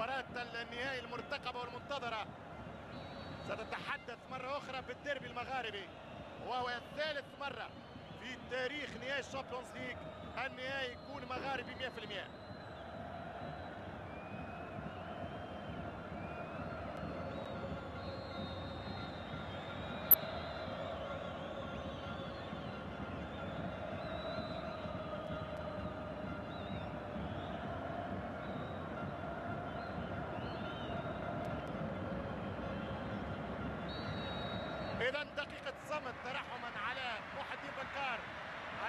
مباراة النهائي المرتقبة والمنتظرة ستتحدث مرة أخرى بالديربي المغاربي، وهو الثالث مرة في تاريخ نهائي الشامبيونز ليج النهائي يكون مغاربي 100%. إذا دقيقة صمت ترحما على محي الدين بكار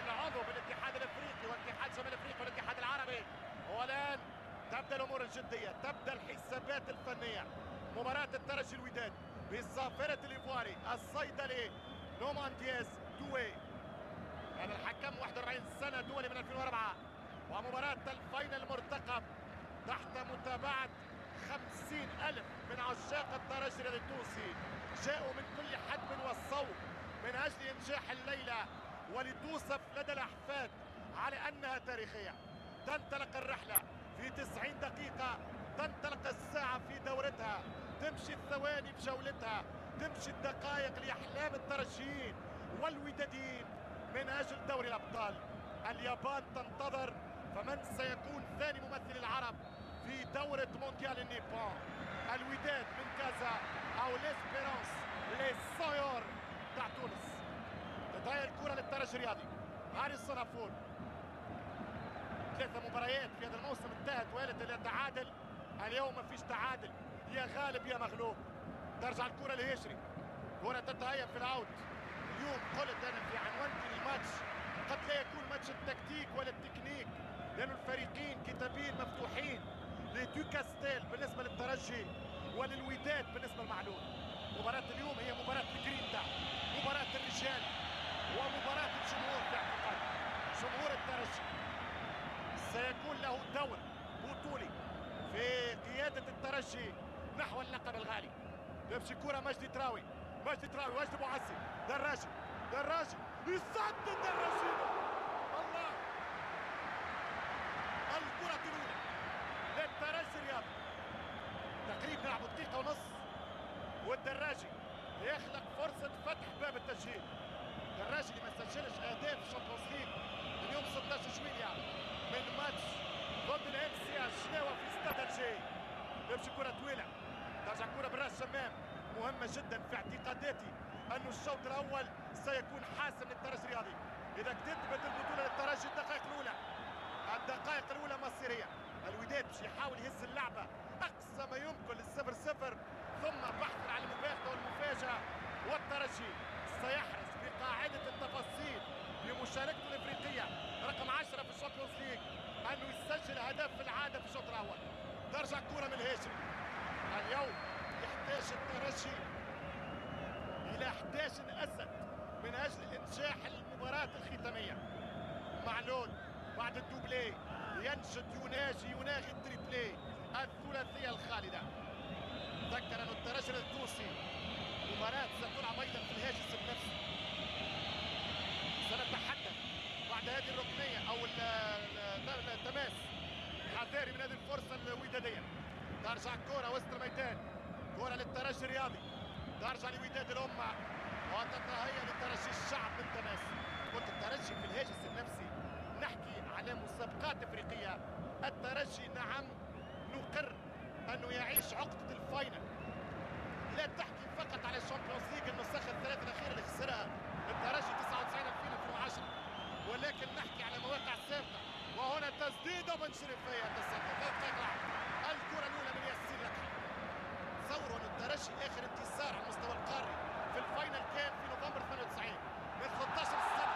العضو بالاتحاد الافريقي والاتحاد شمال افريقيا والاتحاد العربي. والان تبدا الامور الجديه، تبدا الحسابات الفنيه. مباراة الترجي الوداد بالصافرة الايفواري الصيدلي نومان دياز دوي، هذا الحكم 41 سنة، دولي من 2004. ومباراة الفاينل المرتقب تحت متابعة 50,000 من عشاق الترجي الرياضي التونسي، جاءوا من كل حدب وصوب من اجل انجاح الليله ولتوصف لدى الاحفاد على انها تاريخيه. تنطلق الرحله في 90 دقيقه، تنطلق الساعه في دورتها، تمشي الثواني بجولتها، تمشي الدقائق لاحلام الترجيين والوداديين من اجل دوري الابطال. اليابان تنتظر، فمن سيكون ثاني ممثل العرب في دورة مونديال النيبون؟ الوداد من كازا او ليسبيرانس لي سايور تاع تونس. تتهيأ الكرة للترجي الرياضي، هاري الصنافور. 3 مباريات في هذا الموسم انتهت وقالت لا تعادل، اليوم ما فيش تعادل، يا غالب يا مغلوب. ترجع الكرة لهيشري، كرة تتهيأ في العود. اليوم قلت انا في عنوانتي للماتش قد لا يكون ماتش التكتيك ولا التكنيك، لأن الفريقين كتابين مفتوحين لدو كاستيل بالنسبة للترجي وللوداد بالنسبة لمعلول. مباراة اليوم هي مباراة الجرينتا، مباراة الرجال ومباراة الجمهور. في اعتقاد جمهور الترجي سيكون له دور بطولي في قيادة الترجي نحو اللقب الغالي. تمشي كرة مجدي تراوي، مجدي تراوي واجد معزي، دراجي يسدد دراجي. الله، الكرة الأولى للترجي الرياضي. تقريبا نلعبوا دقيقة ونص والدراجي يخلق فرصة فتح باب التسجيل. الدراجي اللي ما سجلش أهداف في الشامبيونز ليج من يوم 16 جويليا من ماتش ضد الام سي اس شناوة في استاد الجي. تمشي كرة طويلة، ترجع كرة بالراس شمام، مهمة جدا في اعتقاداتي أنه الشوط الأول سيكون حاسم للترجي الرياضي. إذا كتبت البطولة للترجي الدقائق الأولى مصيرية. الوداد باش يحاول يهز اللعبة أقصى ما يمكن لل0-0 ثم بحث على المباغتة والمفاجأة. والترجي سيحرص بقاعدة التفاصيل لمشاركته الإفريقية رقم 10 في الشامبيونز ليج أنه يسجل هدف في العادة في الشوط الأول. ترجع كرة من الهاشمي. اليوم يحتاج الترجي إلى 11 أسد من أجل إنجاح المباراة الختامية. معلول بعد الدوبلي ينشد يناغي التريبلي الثلاثية الخالدة. تذكر أن الترجي التونسي مباراة ستلعب أيضا في الهاجس النفسي. سنتحدث بعد هذه الركنية أو التماس حذاري من هذه الفرصة الودادية. ترجع كرة وسط الميدان، كرة للترجي الرياضي، ترجع لوداد الأمة وتتهيأ للترجي الشعب بالتماس. قلت الترجي في الهاجس النفسي، نحكي على مسابقات افريقيه. الترجي نعم نقر انه يعيش عقده الفاينل، لا تحكي فقط على الشامبيونز ليج النسخ الثلاثه الاخيره اللي خسرها الترجي 99 2010، ولكن نحكي على مواقع سابقه. وهنا تسديده من شريفيه تسدد الكره الاولى من ياسين لكي. تصوروا ان الترجي اخر انتصار على المستوى القاري في الفاينل كان في نوفمبر 98 من 16 سنه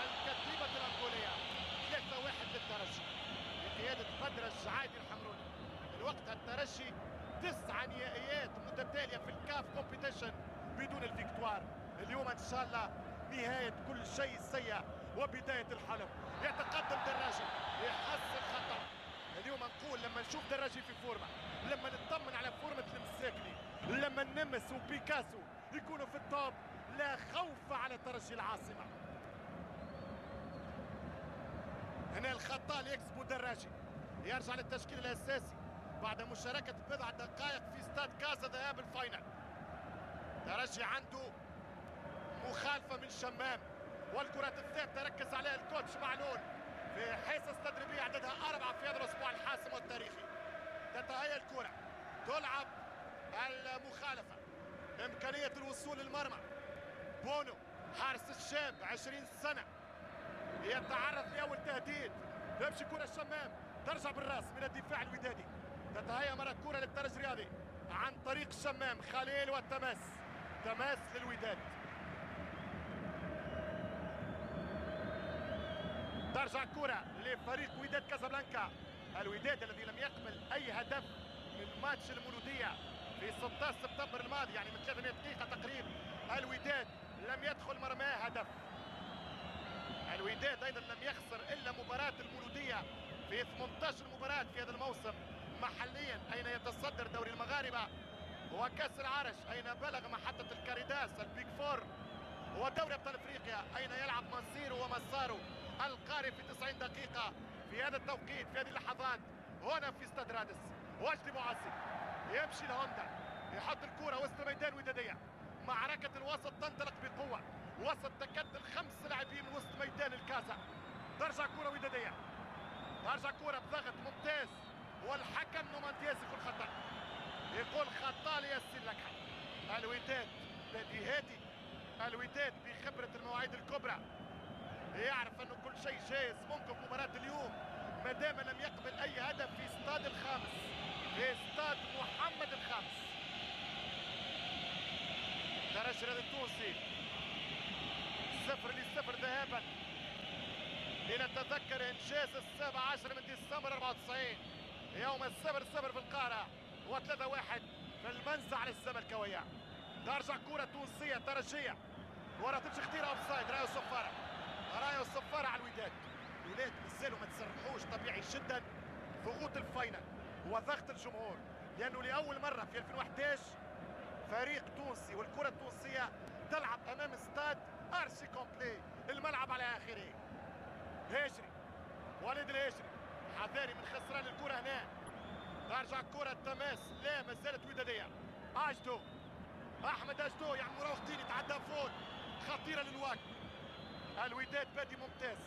الكتيبة الأنغولية. 3-1 للترجي بقيادة بدر الجعادي الحمروني. الوقت الترجي 9 نهائيات متتالية في الكاف كومبيتيشن بدون الفيكتوار. اليوم إن شاء الله نهاية كل شيء سيء وبداية الحلم. يتقدم دراجي يحسن خطأ. اليوم نقول لما نشوف دراجي في فورمة، لما نطمن على فورمة المساكني، لما النمس وبيكاسو يكونوا في التوب، لا خوف على ترجي العاصمة. هنا الخطا اللي يكسبوا دراجي يرجع للتشكيل الاساسي بعد مشاركه بضع دقائق في استاد كازا ذهاب الفاينل. ترجي عنده مخالفه من شمام، والكره الثابته ركز عليها الكوتش معلول في حصص تدريبيه عددها 4 في هذا الاسبوع الحاسم والتاريخي. تتهيأ الكره، تلعب المخالفه، امكانيه الوصول للمرمى. بونو حارس الشاب 20 سنه يتعرض لاول تهديد، تمشي كره الشمام، ترجع بالراس من الدفاع الودادي. تتهيأ مرة كره للترجي الرياضي عن طريق الشمام خليل، والتماس تماس للوداد. ترجع كره لفريق وداد كازابلانكا، الوداد الذي لم يقبل اي هدف من ماتش المولوديه في 16 سبتمبر الماضي، يعني من 300 دقيقه تقريبا. الوداد لم يدخل مرماه هدف. الوداد ايضا لم يخسر الا مباراه المولوديه في 18 مباراه في هذا الموسم محليا، اين يتصدر دوري المغاربه وكاس العرش اين بلغ محطه الكاريداس البيك فور، ودوري ابطال افريقيا اين يلعب مصيره ومساره القاري في 90 دقيقه في هذا التوقيت في هذه اللحظات هنا في استاد رادس. وجدي معزي يمشي لهوندا، يحط الكره وسط ميدان وداديه. معركه الوسط تنطلق بقوه، وسط تكتل 5 لاعبين من وسط ميدان الكازا. ترجع كره وداديه، ترجع كره بضغط ممتاز، والحكم نوماندياز يقول خطا، يقول خطا لياسين لكحل. الوداد نادي هادي، الوداد بخبره المواعيد الكبرى يعرف انه كل شيء جايز ممكن في مباراه اليوم ما دام لم يقبل اي هدف في استاد الخامس، في استاد محمد الخامس. الترجي التونسي 0-0 ذهابا، لنتذكر انجاز 17 من ديسمبر 94 يوم 0-0 في القاهره و3-1 في المنزع للزملكاويه. ترجع كره تونسيه ترجيه، ورا تمشي خطيره اوفسايد. رايو صفاره، رايو صفاره على الوداد. الولاد مازالوا ما تسرحوش، طبيعي جدا ضغوط الفاينل وضغط الجمهور، لانه لاول مره في 2011 فريق تونسي والكره التونسيه تلعب امام استاد ارشي كومبلي، الملعب على اخره. هجري، وليد الهجري حذاري من خسران الكره هنا. ترجع الكره التماس، لا ما زالت وداديه. اجدو، احمد اجدو يعني مراوغتين يتعدى فول، خطيره للوقت. الوداد بادي ممتاز،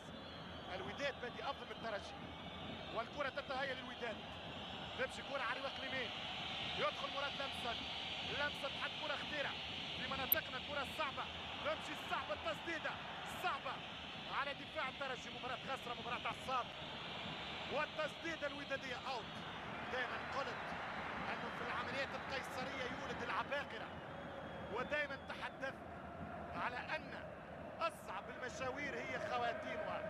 الوداد بادي افضل من الترجي، والكره تتهيأ للوداد. تمشي كره على الوقت اليمين، يدخل مراد لمسه، لمسه حد كره خطيره في مناطقنا، الكره الصعبه، تمشي الصعبه، التسديده صعبه على دفاع الترجي. مباراه خسره، مباراه اعصاب، والتسديده الوداديه اوت. دائما قلت انه في العمليات القيصريه يولد العباقره، ودائما تحدثت على ان اصعب المشاوير هي خواتيمها.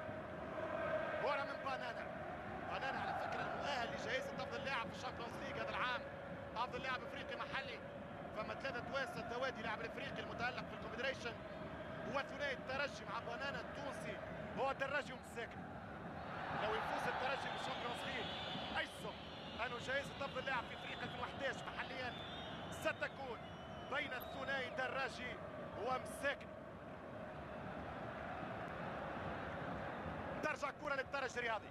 كره من بانانا، بانانا على فكره المؤهل لجائزه افضل لاعب في الشامبيونز ليج هذا العام، افضل لاعب افريقي محلي. فما 3 تواسل توادي لاعب الافريقي المتالق في الكونفدريشن، هو ثنائي الترجي مع بانانا التونسي هو دراجي ومساكن. لو يفوز الترجي بالشامبيونز ليج اجزم انه جائزه افضل لاعب في افريقيا 2011 محليا ستكون بين الثنائي دراجي ومساكن. ترجع الكره للترجي الرياضي،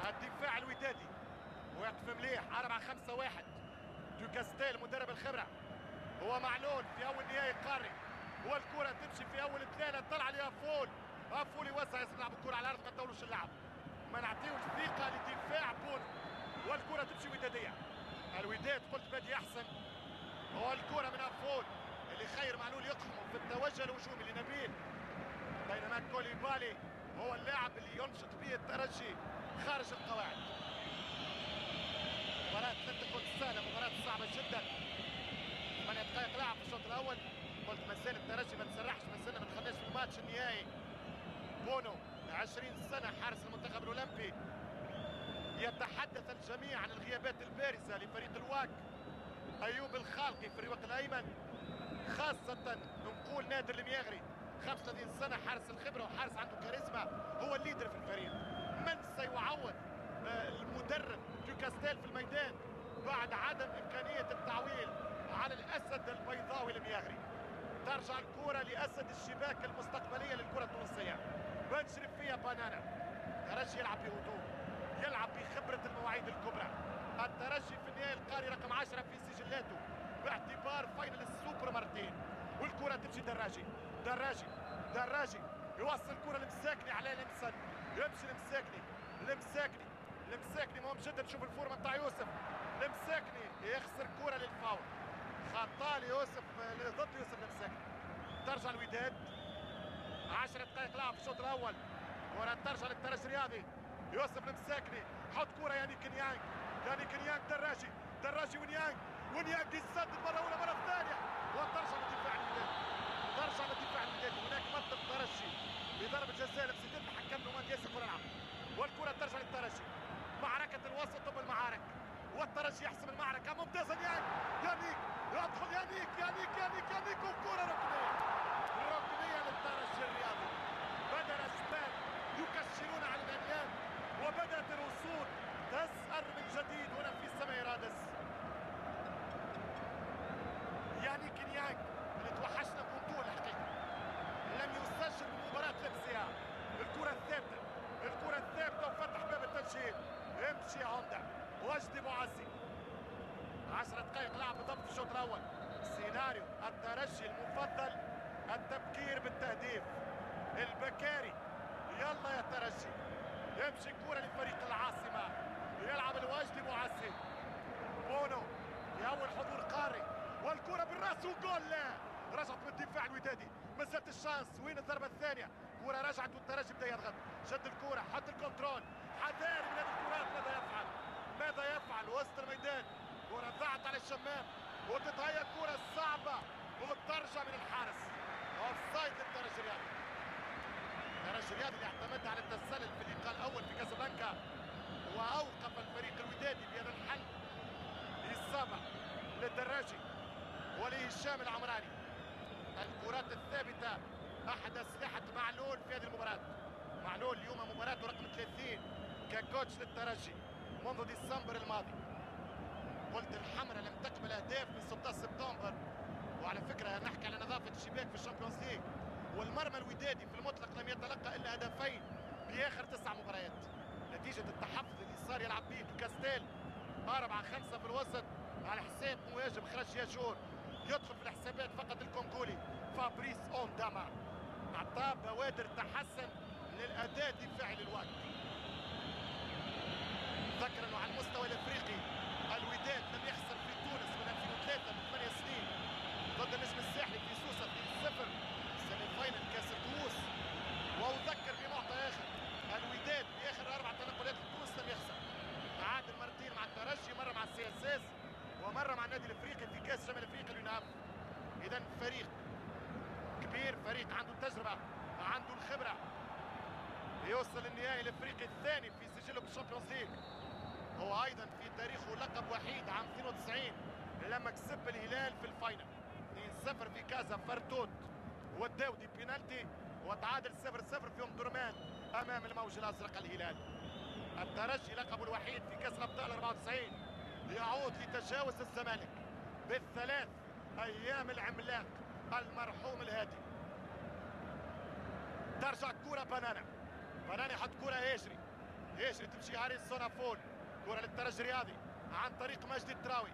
الدفاع الودادي ويقف مليح 4-5-1. دوكاستيل مدرب الخبره، هو معلول في اول نهائي قاري، والكره تمشي في اول 3 طلع عليها فول، فول يوسع يلعب الكره على الارض ما تطولوش اللعب، ما نعطيوش ثقه لدفاع بونو، والكره تمشي وداديه. الوداد قلت بادي احسن، هو الكره من فول اللي خير معلول يقحمه في التوجه الهجومي لنبيل، بينما كوليبالي هو اللاعب اللي ينشط به الترجي خارج القواعد. مباراة لن تكون سهلة، مباراة صعبة جدا. 8 دقائق لعب في الشوط الأول، قلت مازال الترجي ما تسرحش، مازلنا ما دخلناش في الماتش النهائي. بونو 20 سنة حارس المنتخب الأولمبي، يتحدث الجميع عن الغيابات البارزة لفريق الواك. أيوب الخالقي في الرواق الأيمن، خاصة نقول نادر المياغري 35 سنة حارس الخبرة وحارس عنده كاريزما، هو الليدر في الفريق. من سيعوض المدرب دوكاستيل في الميدان بعد عدم إمكانية التعويل على الأسد البيضاوي المياغري؟ ترجع الكرة لأسد الشباك المستقبلية للكرة التونسية، بنشرف فيها بانانا. ترجي يلعب بهدوء، يلعب بخبرة المواعيد الكبرى. الترجي في النهاية القاري رقم 10 في سجلاته باعتبار فاينل السوبر مرتين. والكرة تمشي دراجي يوصل الكرة لمساكني على لمسن، يمشي لمساكني مهم جدا. تشوف الفورمة بتاع يوسف لمساكني، يخسر كرة للفاول، خطأ ليوسف ضد يوسف لمساكني. ترجع الوداد 10 دقائق لعب في الشوط الأول، كرة ترجع للترجي الرياضي. يوسف المساكني حط كرة يانيك نيانج دراجي ونيانج يسدد مرة أولى مرة ثانية وترجع للدفاع الودادي. هناك منطق ترجي بضربة جزاء لمس يد حكم نومان ياسر فرنعم، والكرة ترجع للترجي. معركة الوسط ضم المعارك، والترجي يحسم المعركة ممتازة. يانيك يدخل يانيك وكرة ركنية للترجي الرياضي. بدأ الأشبال يكشرون على الأنياب وبدأت الوصول تسأر من جديد هنا في السماء رادس. يانيك نيانج اللي توحشنا بوضوح الحقيقة لم يسجل بمباراة لبسها. الكرة الثابتة وفتح باب التسجيل. امشي يا هوندا. وجدي بوعزي 10 دقائق لعب بالضبط في الشوط الأول. سيناريو الترجي المفضل التبكير بالتهديف. البكاري يلا يا ترجي. يمشي الكرة لفريق العاصمة، يلعب الوجدي بوعزي. بونو في أول حضور قاري، والكرة بالراس وجول. رجعت من الدفاع الودادي، مسات الشانس. وين الضربة الثانية؟ كرة رجعت والترجي بدا يضغط، شد الكرة، حط الكنترول، حذاري من هذه الكرات. ماذا يفعل وسط الميدان؟ كرة ضاعت على الشمام وتتهيأ كرة صعبة وترجع من الحارس. اوفسايد للترجي الرياضي. الترجي الرياضي اللي اعتمد على التسلل في اللقاء الأول في كازابلانكا وأوقف الفريق الودادي بهذا الحل. إصابة للدراجي ولهشام العمراني. الكرات الثابتة أحد أسلحة معلول في هذه المباراة. معلول اليوم مباراته رقم 30 ككوتش للترجي منذ ديسمبر الماضي. قلت الحمراء لم تقبل أهداف من 16 سبتمبر، وعلى فكرة نحكي على نظافة الشباك في الشامبيونز ليج. والمرمى الودادي في المطلق لم يتلقى إلا هدفين بآخر 9 مباريات، نتيجة التحفظ اللي صار يلعب به كاستيل 4-5 في الوسط على حساب مهاجم خرج ياجور. يدخل في الحسابات فقط الكونغولي فابريس اونداما. أعطاه بوادر تحسن للأداء الدفاعي للوقت. ذكر أنه على المستوى الأفريقي الوداد لم يخسر في تونس من 2003 من 8 سنين ضد النجم الساحلي في سوسة 2-0 سيمي فاينل كاس الكؤوس. وأذكر بنقطة آخر، الوداد في آخر 4 تنقلات لتونس لم يخسر، تعادل مرتين مع الترجي، مرة مع السي اس اس ومرة مع النادي الافريقي في كاس شمال افريقيا اليونان. اذا فريق كبير، فريق عنده التجربة، عنده الخبرة، يوصل للنهائي الافريقي الثاني في سجله بالشامبيونز ليج. هو ايضا في تاريخه لقب وحيد عام 92 لما كسب الهلال في الفاينل 2-0 في كازا فرتوت والداودي بينالتي، وتعادل 0-0 في ام درمان امام الموج الازرق الهلال. الترجي لقبه الوحيد في كاس الابطال 94 يعود لتجاوز الزمالك بالثلاث ايام العملاق المرحوم الهادي. ترجع كرة بنانا يحط كرة يجري تمشي هاري سونافول. كرة للترجي الرياضي عن طريق مجدي التراوي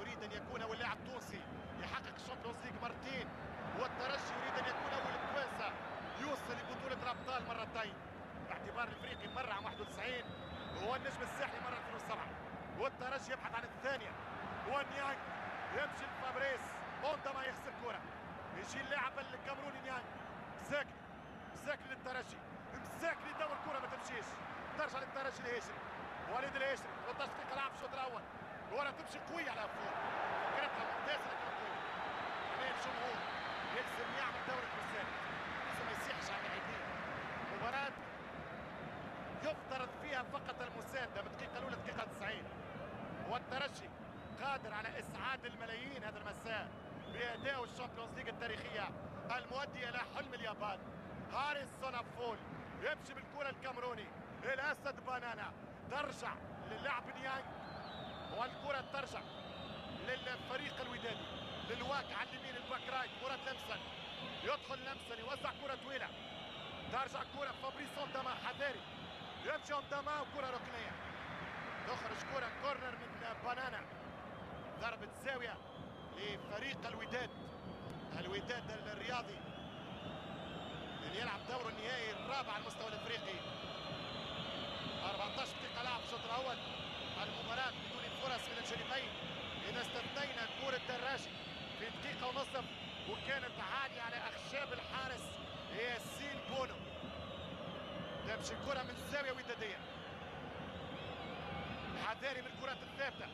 يريد ان يكون اول لاعب تونسي يحقق الشامبيونز ليج مرتين، والترجي يريد ان يكون اول التوانسه يوصل لبطولة الابطال مرتين، باعتبار الافريقي مرة عام 91 وهو النجم الساحلي مرة 2007، والترجي يبحث عن الثانية. ونيانج يمشي لفابريس اونداما يخسر كرة، يجي اللاعب الكاميروني نيانج مساكني للترجي، مساكني دور كرة ما تمشيش، ترجع للترجي الهيشري، وليد الهيشري 13 دقيقة لعب في الشوط الأول، كرة تمشي قوية على فوق، فكرتها ممتازة لكن قوية. عليه الجمهور يلزم يعمل دورة مساند، لازم ما يصيحش على اللاعبين. مباراة يفترض فيها فقط المساندة من الدقيقة الأولى للدقيقة 90، والترجي قادر على إسعاد الملايين هذا المساء بأداء الشامبيونز ليج التاريخية المؤدية إلى حلم اليابان. هاري سونافول يمشي بالكرة الكاميروني، الأسد بنانا ترجع للعب نيانج، والكرة ترجع للفريق الودادي للواقع على اليمين الباك رايت. كرة لمسن، يدخل لمسن يوزع كرة طويلة، ترجع كرة فابريس اونداما حذاري يمشي قدامها كرة ركنية، تخرج كرة كورنر من بانانا. ضربة زاوية لفريق الوداد، الوداد الرياضي اللي يلعب دوره النهائي الرابع على المستوى الافريقي. 14 دقيقة لعب الشوط الأول، المباراة بدون فرص من الجانبين إذا استثنينا كرة دراجي في دقيقة ونصف، وكانت عالية على أخشاب الحارس ياسين بونو. تمشي الكرة من زاوية ودادية، حذاري من الكرات الثابتة.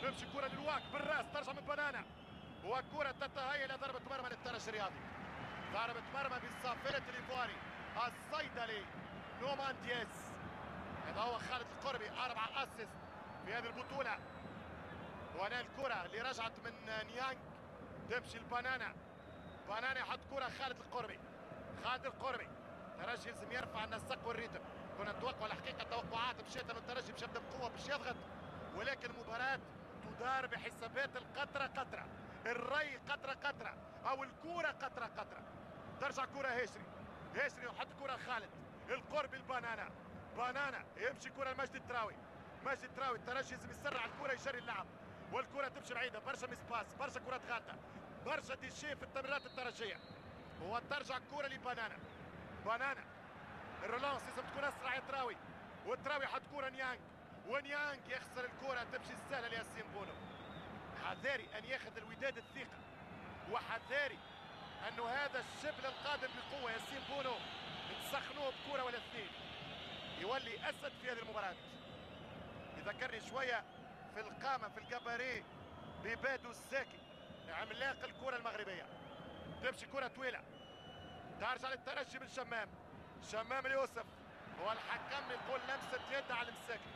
تمشي الكرة للواك بالراس، ترجع من بنانا، وكرة تتهيأ إلى ضربة مرمى للترجي الرياضي. ضربة مرمى بالصافرة الإيفواري الصيدلي نومان دياز. هذا هو خالد القربي، 4 أسيست في هذه البطولة. وهنا الكرة اللي رجعت من نيانج، تمشي البنانا، بنانا يحط كرة خالد القربي. خالد القربي، الترجي لازم يرفع النسق والريتم. كنا نتوقع الحقيقة توقعات مشيت انه الترجي باش يبدا بقوة باش يضغط، ولكن المباراة تدار بحسابات القطرة قطرة، الري قطرة قطرة، او الكرة قطرة قطرة. ترجع كرة هيشري، هيشري يحط كرة خالد القربي البنانا، بنانا يمشي كرة لمجدي التراوي، مجدي التراوي. الترجي لازم يسرع الكرة يجري اللعب، والكرة تمشي بعيدة، برشا مسباس، برشا كرات غالطة، برشا ديشي في التمريرات الترجية. وترجع الكرة لبنانا، بنانا الرولانس لازم تكون اسرع يا تراوي، والتراوي يحط كرة نيانج، ونيانج يخسر الكرة، تمشي السهلة لياسين بونو. حذاري ان ياخذ الوداد الثقة، وحذاري انه هذا الشبل القادم بقوة ياسين بونو تسخنوه بكرة ولا اثنين يولي اسد في هذه المباراة. يذكرني شوية في القامة في الجباريه ببادو الزاكي، عملاق الكرة المغربية. تمشي كرة طويلة، ترجع للترجي من شمام، شمام اليوسف، هو الحكم يقول لمسة يد على المساكي.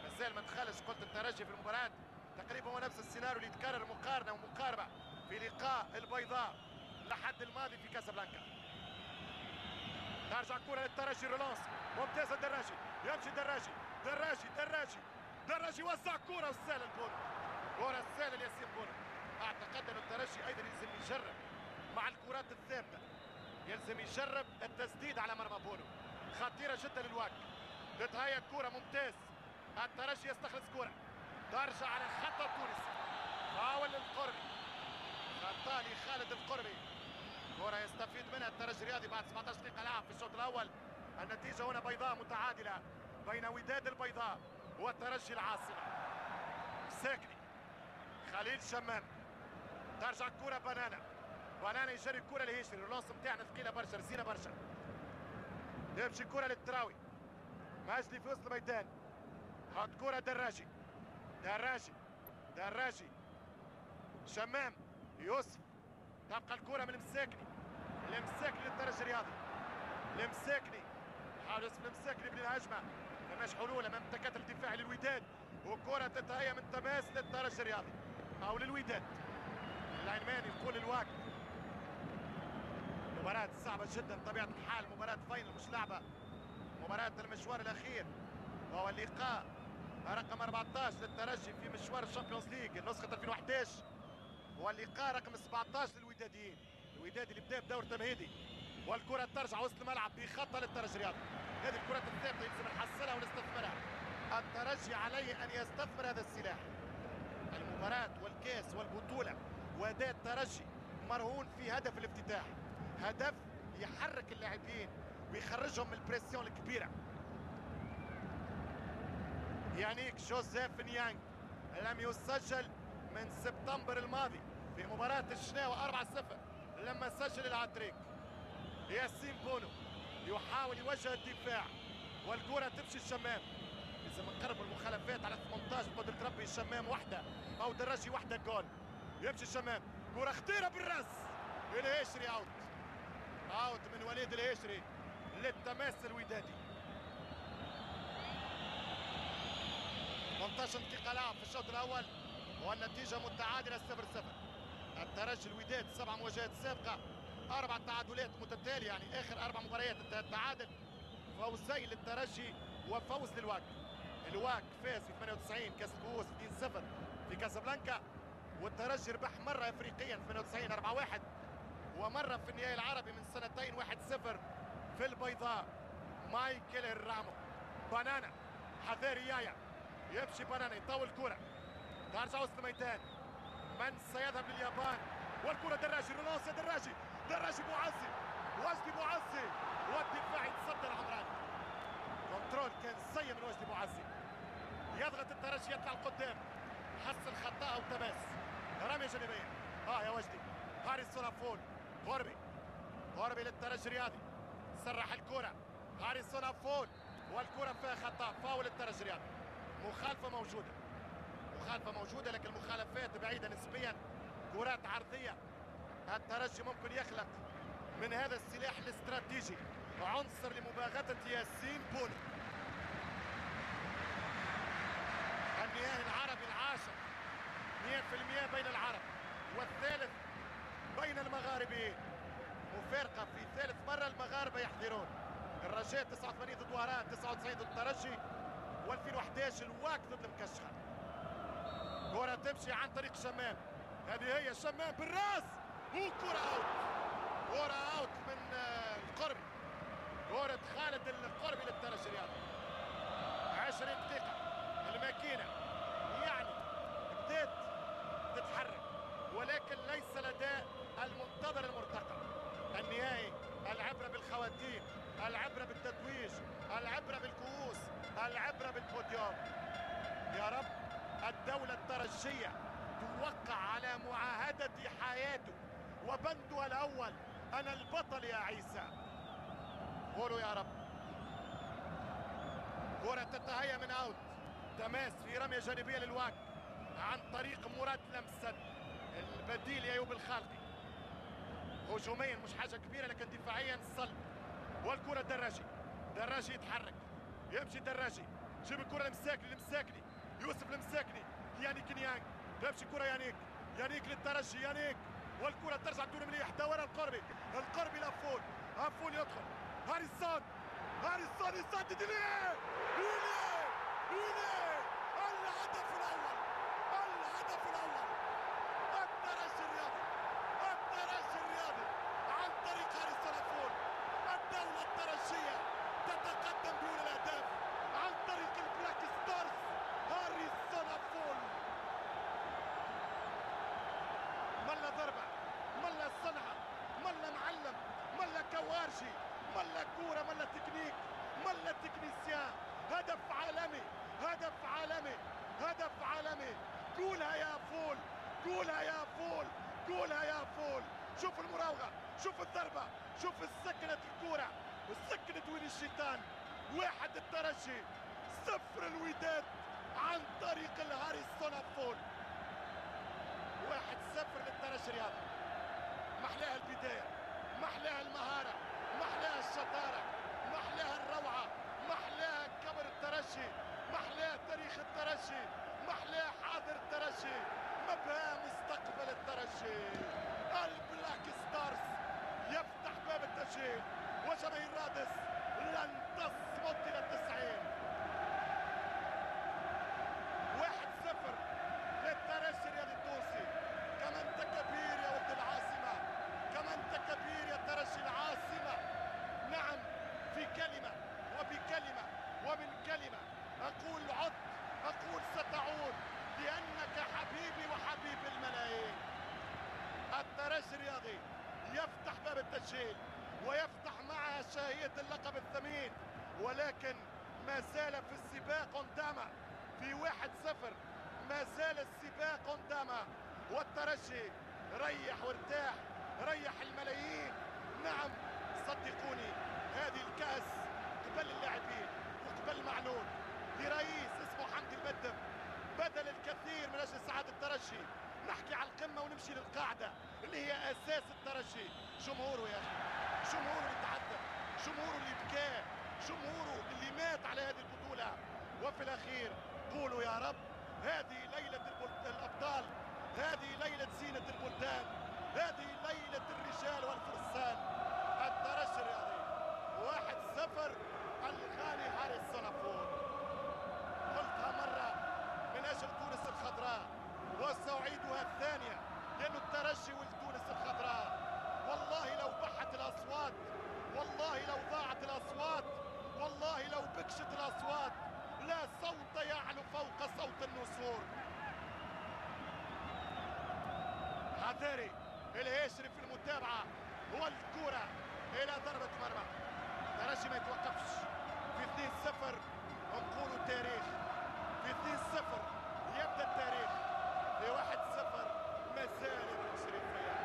مازال ما دخلش، قلت الترجي في المباراة تقريبا هو نفس السيناريو اللي يتكرر، مقارنة ومقاربة في لقاء البيضاء لحد الماضي في كازابلانكا. ترجع الكرة للترجي، رولانس ممتازة، الدراجي يمشي، دراجي وزع كرة وسهلة البونو، كرة سهلة لياسين بونو. اعتقد ان الترجي ايضا يلزم يجرب مع الكرات الثابتة، يلزم يجرب التسديد على مرمى بونو، خطيرة جدا للواك. تتهيأ الكرة ممتاز، الترجي يستخلص كرة، ترجع على خط التونسي، فاول القربي، خطا لخالد القربي، كرة يستفيد منها الترجي الرياضي بعد 17 دقيقة لعب في الشوط الأول. النتيجة هنا بيضاء متعادلة بين وداد البيضاء والترجي العاصمة. ساكني، خليل شمام، ترجع الكرة بنانا يجري الكرة لهيشري، الرولانس نتاعنا ثقيلة برشا، رزينة برشا. تمشي الكرة للتراوي، ماجلي في وسط الميدان، حط كرة دراجي شمام يوسف، تبقى الكرة من المساكني للترجي الرياضي، المساكني حاول يوسف المساكني يبني الهجمة، فماش حلول امام التكتل الدفاعي للوداد، وكرة تتهيأ من تماس للترجي الرياضي او للوداد. العلماني يقول الواقع مباراة صعبة جدا بطبيعة الحال، مباراة فاينل مش لعبة، مباراة المشوار الأخير وهو اللقاء رقم 14 للترجي في مشوار الشامبيونز ليج نسخة 2011، واللقاء رقم 17 للوداديين، الوداد اللي بدا بدور تمهيدي. والكرة ترجع وسط الملعب بخطة للترجي الرياضي، هذه الكرات الثابتة يلزم نحصلها ونستثمرها، الترجي عليه أن يستثمر هذا السلاح. المباراة والكاس والبطولة وأداء الترجي مرهون في هدف الافتتاح، هدف يحرك اللاعبين ويخرجهم من البريسيون الكبيرة. يانيك جوزيف نيانج لم يسجل من سبتمبر الماضي في مباراة الشناوة 4-0 لما سجل الهاتريك. ياسين بونو يحاول يوجه الدفاع، والكرة تمشي الشمام، لازم نقرب المخالفات على 18 بقدرة ربي. الشمام وحده او دراجي وحده جول، يمشي الشمام، كرة خطيرة بالراس، الهيشري اوت من وليد الهيشري للتماس الودادي. 18 دقيقة لعب في الشوط الأول والنتيجة متعادلة 0-0. الترجي الوداد 7 مواجهات سابقة، 4 تعادلات متتالية، يعني آخر 4 مباريات انتهت تعادل، فوزين للترجي وفوز للواك. الواك فاز في 98 كاس الكؤوس 2-0 في كازابلانكا، والترجي ربح مرة افريقيا في 98 4-1، ومرة في النهائي العربي من سنتين 1-0 في البيضاء. مايكل الرامو بنانا حذاري يايا، يمشي بنانا يطول الكرة ترجع وسط الميدان. من سيذهب لليابان؟ والكرة دراجي، رولانس دراجي، دراجي بوعزي، وجدي بوعزي، والدفاع يتصدى العمراني. كنترول كان سيء من وجدي بوعزي، يضغط الترجي يطلع لقدام، حصل خطأ او تماس، رمية جانبية. يا وجدي، هاري سونافول، غربي للترجي الرياضي، سرح الكرة، هاري سونافول، والكرة فيها خطأ، فاول الترجي الرياضي. مخالفة موجودة، لكن المخالفات بعيدة نسبيا. كرات عرضية، الترجي ممكن يخلق من هذا السلاح الاستراتيجي عنصر لمباغتة ياسين بونو. النهائي العربي العاشر 100% بين العرب، والثالث بين المغاربيين. مفارقة في ثالث مرة المغاربة يحضرون. الرجاء 89 ضد وهران، 99 ضد الترجي، و2011 الواك ضد المكشخة. كرة تمشي عن طريق شمام، هذه هي شمام بالراس، وكرة اوت، كرة اوت من القربي، كرة خالد القربي للترجي الرياضي. 20 دقيقة الماكينة يعني بدات تتحرك، ولكن ليس لدى المنتظر المرتقب. النهائي العبرة بالخواتيم، العبرة بالتتويج، العبرة بالكؤوس، العبرة بالبوديوم. يا رب الدولة الترجية توقع على معاهدة حياته وبندها الأول أنا البطل يا عيسى. قولوا يا رب. كرة تتهيأ من أوت، تماس في رمية جانبية للواك عن طريق مراد لمسد البديل يايوب الخالقي. هجوميا مش حاجة كبيرة، لكن دفاعيا صلب. والكرة دراجي يتحرك، يمشي دراجي، جيب الكرة لمساكني، يوسف المساكني، يانيك نيانج، تمشي كرة يانيك للترجي، يانيك، والكرة ترجع دون مليح، دورها القربي لافول يدخل، هاريسون يسدد ليه الهدف الأول، الترجي الرياضي عن طريق هاريسون لافول. الدولة الترجية تتقدم دون الأهداف عن طريق البلاك ستارز هاريسون لافول. ملا ضربة، ملا صنعة، ملا معلم، ملا كوارجي، ملا كورة، ملا تكنيك، ملا تكنيسيان. هدف عالمي. قولها يا فول. شوف المراوغة، شوف الضربة، شوف سكنت الكورة وسكنت وين الشيطان. 1 الترجي، 0 الوداد عن طريق الهاريسون لافول. 1-0 للترجي الرياضي. محلاها البداية، محلاها المهارة، محلاها الشطارة، محلاها الروعة، محلاها كبر الترجي، محلاها تاريخ الترجي، محلاها حاضر الترجي، مبهى مستقبل الترجي. البلاك ستارز يفتح باب التسجيل، وجماهير رادس لن تصمت إلى 90. 1-0 للترجي الرياضي التونسي. كما انت كبير يا ولد العاصمة، كما انت كبير يا ترجي العاصمة. نعم، في كلمة وبكلمة ومن كلمة أقول عد، أقول ستعود، لأنك حبيبي وحبيب الملايين. الترجي الرياضي يفتح باب التسجيل ويفتح معها شاهية اللقب الثمين، ولكن ما زال في السباق قدامه. في 1-0 ما زال السباق قدامه، والترجي ريح وارتاح، ريح الملايين. نعم صدقوني، هذه الكأس قبل اللاعبين وقبل معلول لرئيس اسمه حمدي المدب بذل الكثير من اجل سعادة الترجي. نحكي على القمة ونمشي للقاعدة اللي هي اساس الترجي. جمهوره يا اخي، جمهوره اللي تعذب، جمهوره اللي بكى، جمهوره اللي مات على هذه البطولة. وفي الاخير قولوا يا رب. هذه ليلة الابطال، هذه ليلة زينة البلدان، هذه ليلة الرجال والفرسان. الترجي الرياضي 1-0 الغالي هاريسون لافول. قلتها مرة من اجل تونس الخضراء وسأعيدها الثانية، لأن الترجي ولتونس الخضراء. والله لو بحت الأصوات، والله لو ضاعت الأصوات، والله لو بكشت الأصوات، صنافور. حذاري الهاشري في المتابعة، والكرة إلى ضربة مرمى. الترجي ما يتوقفش في 2-0، نقولوا التاريخ في 2-0 يبدأ التاريخ، في 1-0 مازال ابن شريف رياض.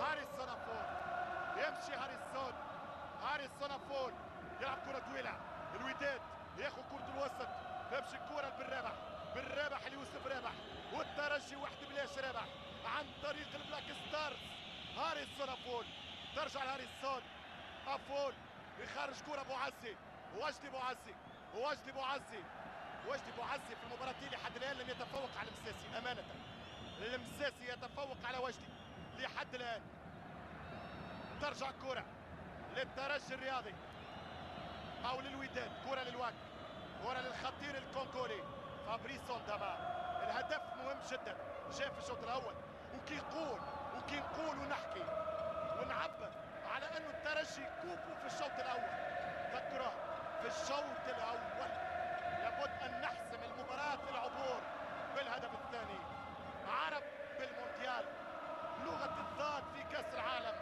هاري الصنافور يمشي، هاري الصنافور يلعب كرة طويلة. الوداد ياخذ كرة الوسط، تمشي الكرة بالرابح ليوسف رابح، والترجي وحده بلاش رابح عن طريق البلاك ستارز. هاري الصنافور ترجع لهاري الصون، افول يخرج كرة بوعزي، وجدي بوعزي في المباراتين لحد الان لم يتفوق على المساسي. امانة المساسي يتفوق على وجدي لحد الان. ترجع الكرة للترجي الرياضي او للوداد، كرة للواك، كرة للخطير الكونغولي فابريسون داما. الهدف مهم جدا جاء في الشوط الاول، وكي نقول ونحكي ونعبر على انه الترجي كوبو في الشوط الاول. تذكره في الشوط الاول لابد ان نحسم المباراة للعبور بالهدف الثاني. عرب بالمونديال، لغة الضاد في كاس العالم.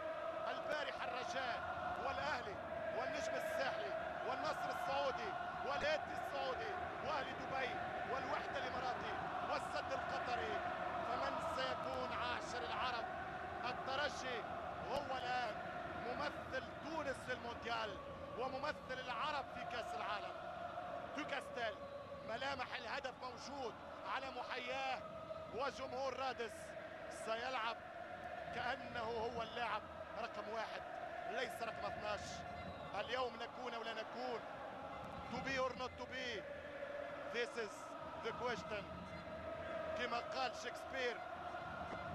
البارحة الرجاء والاهلي والنجم الساحلي والنصر السعودي والاتي السعودي واهلي دبي والوحدة الاماراتي والسد القطري. فمن سيكون عاشر العرب؟ الترجي هو الان ممثل تونس للمونديال وممثل العرب في كاس العالم. توكاستيل ملامح الهدف موجود على محياه، وجمهور رادس سيلعب كأنه هو اللاعب رقم 1 ليس رقم 12. اليوم نكون ولا نكون، to be or not to be, this is the question. كما قال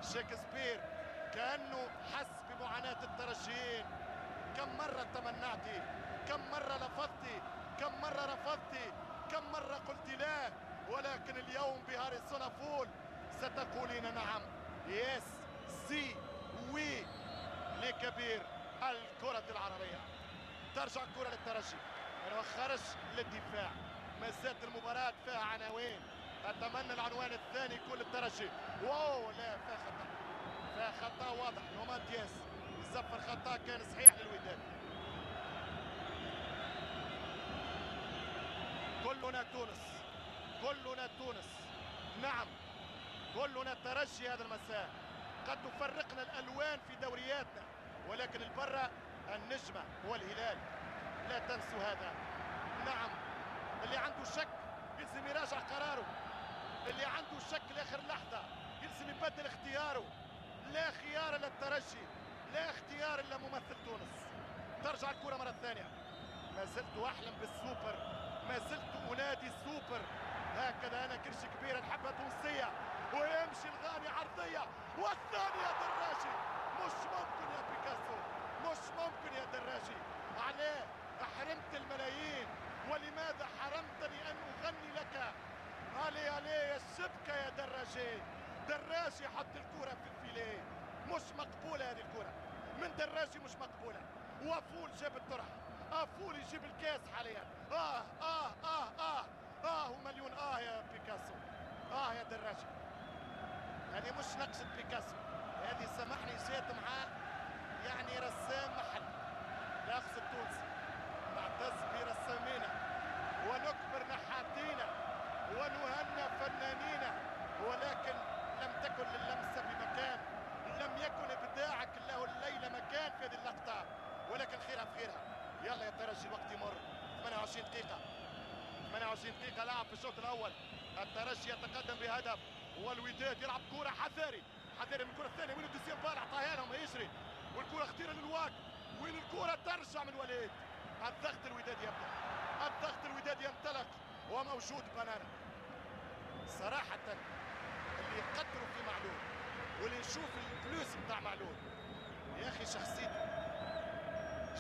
شكسبير كأنه حس بمعاناة الترجيين. كم مرة تمنعتي، كم مرة لفظتي، كم مرة رفضتي، كم مرة قلت لا، ولكن اليوم بهاري الصنافور ستقولين نعم. يس سي وي لكبير الكرة العربية. ترجع الكرة للترجي وخرج للدفاع. ما زالت المباراة فيها عناوين، أتمنى العنوان الثاني يكون للترجي. واو لا، فيها خطأ واضح. نومان دياس يصفر خطأ كان صحيح للوداد. كلنا تونس، نعم كلنا الترجي هذا المساء. قد تفرقنا الألوان في دورياتنا، ولكن البرة النجمة والهلال، لا تنسوا هذا. نعم اللي عنده شك يلزم يراجع قراره، اللي عنده شك لاخر لحظة يلزم يبدل اختياره. لا خيار الا الترجي، لا اختيار الا ممثل تونس. ترجع الكرة مرة ثانية. ما زلت احلم بالسوبر، ما زلت انادي السوبر. هكذا انا كرش كبيرة نحبها تونسية. ويمشي الغاني عرضية، والثانية دراجي. مش ممكن يا بيكاسو، مش ممكن يا دراجي. عليه حرمت الملايين، ولماذا حرمتني ان اغني لك؟ علي يا الشبكة يا دراجي حط الكرة في الفيليه. مش مقبولة هذه الكرة من دراجي، مش مقبولة. وفول جاب الطرح، افول يجيب الكاس حاليا. ومليون يا بيكاسو، يا دراجي. هذه مش نقصة بيكاسو، هذه سامحني جات معاه يعني رسام محل، لا اقصد تونسي. نعتز برسامينا ونكبر نحاتينا ونهنى فنانينا، ولكن لم تكن للمسة بمكان، لم يكن ابداعك له الليلة مكان في هذه اللقطة، ولكن خيرها في خيرها. يلا يا ترجي الوقت يمر. 28 دقيقة لعب في الشوط الأول. الترجي يتقدم بهدف، والوداد يلعب كرة حذاري من الكرة الثانية. وين الدوسيام بال عطاها لهم يجري، والكرة خطيرة للواك. وين الكرة ترجع من وليد. الضغط الوداد ينطلق وموجود بنانا. صراحة اللي يقدروا في معلول واللي يشوف الفلوس بتاع معلول، يا أخي شخصيته.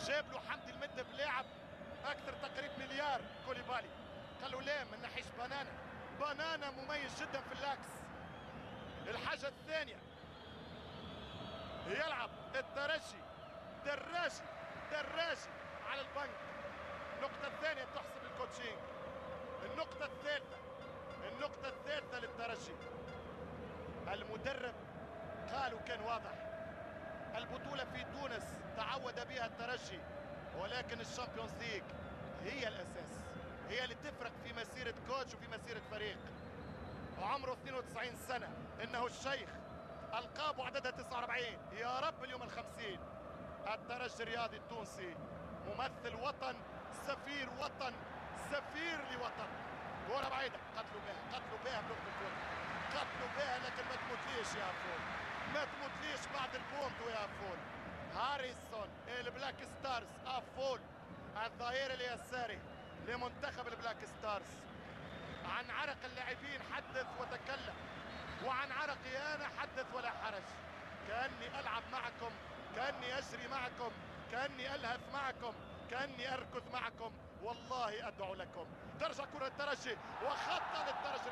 جاب له حمدي المدب لاعب أكثر تقريب مليار كوليبالي، قال له لا ما نحيش بنانا مميز جدا في اللاكس. الحاجة الثانية يلعب الترجي دراجي على البنك. النقطة الثانية تحسب الكوتشينج. النقطة الثالثة النقطة الثالثة للترجي. المدرب قالوا كان واضح، البطولة في تونس تعود بها الترجي، ولكن الشامبيونز ليج هي الأساس، هي اللي تفرق في مسيرة كوتش وفي مسيرة فريق. وعمره 92 سنة، إنه الشيخ، ألقابه عددها 49، يا رب اليوم ال50. الترجي الرياضي التونسي ممثل وطن، سفير وطن، سفير لوطن. كرة بعيدة، قتلوا بها بلغة الكرة، قتلوا بها، لكن ما تموتليش يا فول، ما تموتليش بعد البونتو يا فول. هاريسون البلاك ستارز افول، الظهير اليساري لمنتخب البلاك ستارز. عن عرق اللاعبين حدث وتكلم، وعن عرقي انا حدث ولا حرج. كاني العب معكم، كاني اجري معكم، كاني الهث معكم، كاني اركض معكم، والله ادعو لكم. ترجع كرة الترجي وخطة للترجي.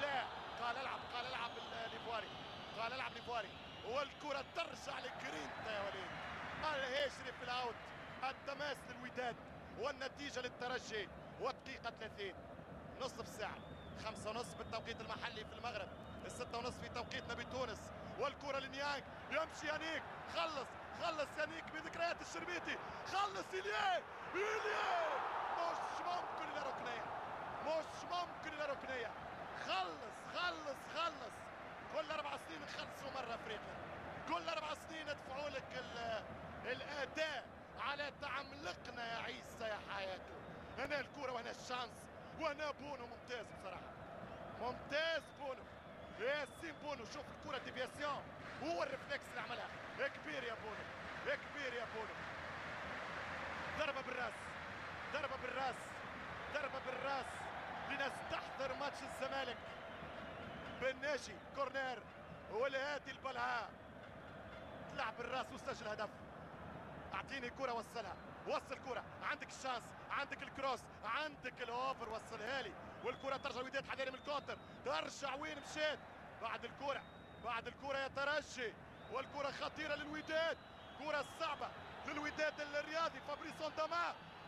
لا قال العب ليفواري، قال العب ليفواري، والكرة ترجع لجرينتا يا وليد. الهيشري في الاوت، التماس للوداد، والنتيجة للترجي. ودقيقة 30، نصف ساعة، 5:30 بالتوقيت المحلي في المغرب، 6:30 في توقيتنا بتونس. والكرة لنيانج، يمشي يانيك، خلص يانيك بذكريات الشربيتي، خلص إليه مش ممكن إلى ركنية، مش ممكن إلى ركنية. خلص كل 4 سنين نخلصوا مرة أفريقيا، كل 4 سنين ندفعوا لك الأداء على تعملقنا يا عيسى يا حياته. هنا الكرة وهنا الشانس، وهنا بونو ممتاز بصراحة، ممتاز بونو، ياسين بونو. شوف الكرة ديفياسيون، هو الرفلكس اللي عملها، كبير يا بونو، كبير يا بونو. ضربة بالراس لنستحضر ماتش الزمالك. بالناجي كورنير، والهادي البلعاء تلعب بالراس وسجل هدف. اعطيني كرة وصلها، وصل كرة، عندك الشانس، عندك الكروس، عندك الاوفر، وصلها لي. والكرة ترجع الوداد، حذاري من الكونتر، ترجع وين مشيت؟ بعد الكرة يا ترجي، والكرة خطيرة للوداد، كرة صعبة للوداد الرياضي.